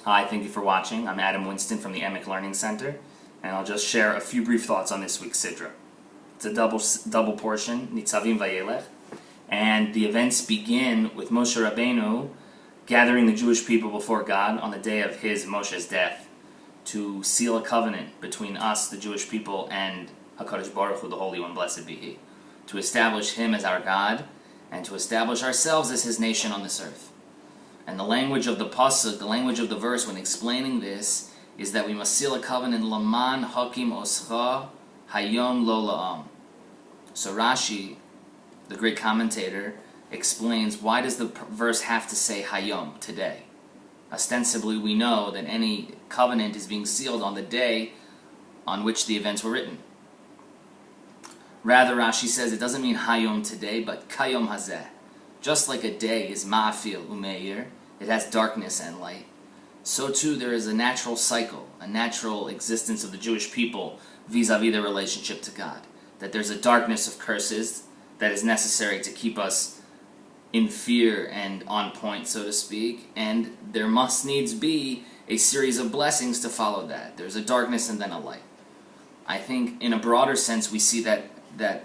Hi, thank you for watching. I'm Adam Winston from the Emek Learning Center, and I'll just share a few brief thoughts on this week's Sidra. It's a double portion, Nitzavim-VaYelech, and the events begin with Moshe Rabbeinu gathering the Jewish people before God on the day of Moshe's death to seal a covenant between us, the Jewish people, and HaKadosh Baruch Hu, the Holy One, blessed be He, to establish Him as our God and to establish ourselves as His nation on this earth. And the language of the pasuk, the language of the verse when explaining this, is that we must seal a covenant, Laman Hakim Oscha Hayom Lo La'am. So Rashi, the great commentator, explains, why does the verse have to say Hayom, today? Ostensibly, we know that any covenant is being sealed on the day on which the events were written. Rather, Rashi says it doesn't mean Hayom, today, but Kayom Hazeh. Just like a day is ma'afil umeir, it has darkness and light, so too there is a natural cycle, a natural existence of the Jewish people vis-a-vis their relationship to God. That there's a darkness of curses that is necessary to keep us in fear and on point, so to speak, and there must needs be a series of blessings to follow that. There's a darkness and then a light. I think in a broader sense we see that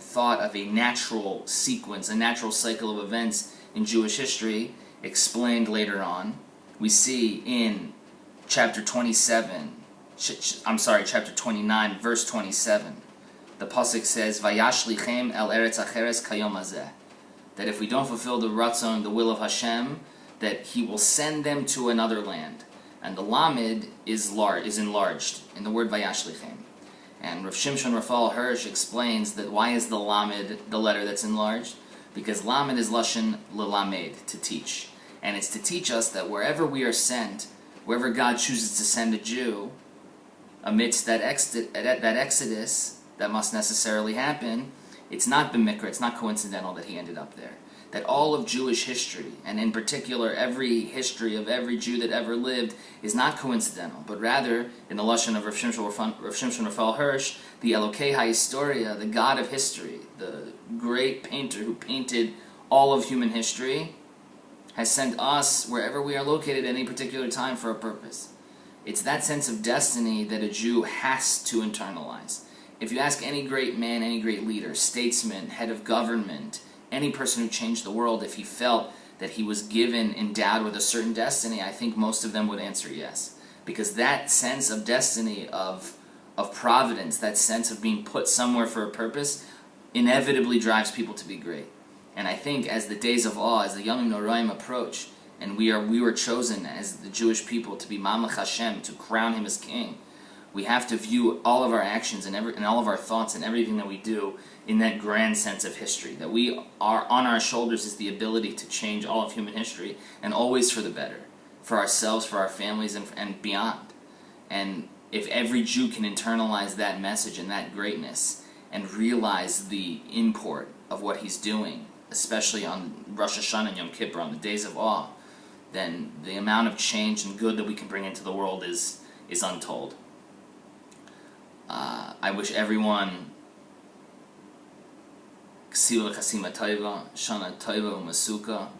thought of a natural sequence, a natural cycle of events in Jewish history explained later on. We see in chapter 29, verse 27, the pasuk says, "Vayashlichem el eretz acheres kayom hazeh," that if we don't fulfill the ratzon, the will of Hashem, that He will send them to another land. And the lamed is enlarged in the word vayashlichem. And Rav Shimshon Raphael Hirsch explains that why is the lamed the letter that's enlarged? Because lamed is lashon lelamed, to teach. And it's to teach us that wherever we are sent, wherever God chooses to send a Jew, amidst that exodus that must necessarily happen, it's not b'mikra, it's not coincidental that he ended up there. That all of Jewish history, and in particular every history of every Jew that ever lived, is not coincidental, but rather, in the lashon of Rav Shimshon Raphael Hirsch, the Elokei HaHistoria, the God of history, the great painter who painted all of human history, has sent us wherever we are located at any particular time for a purpose. It's that sense of destiny that a Jew has to internalize. If you ask any great man, any great leader, statesman, head of government, any person who changed the world, if he felt that he was endowed with a certain destiny, I think most of them would answer yes. Because that sense of destiny, of providence, that sense of being put somewhere for a purpose, inevitably drives people to be great. And I think as the days of awe, as the Yomim Noraim approach, and we were chosen as the Jewish people to be Mamlech Hashem, to crown Him as King, we have to view all of our actions and all of our thoughts and everything that we do in that grand sense of history. That we are on our shoulders is the ability to change all of human history, and always for the better, for ourselves, for our families, and beyond. And if every Jew can internalize that message and that greatness and realize the import of what he's doing, especially on Rosh Hashanah and Yom Kippur, on the days of awe, then the amount of change and good that we can bring into the world is untold. I wish everyone Ksila Chasima Taiva, Shana Taiva Umasuka,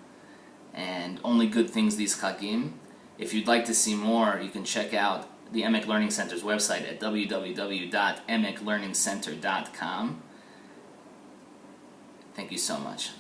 and only good things these Chagim. If you'd like to see more, you can check out the Emek Learning Center's website at www.emeklearningcenter.com. Thank you so much.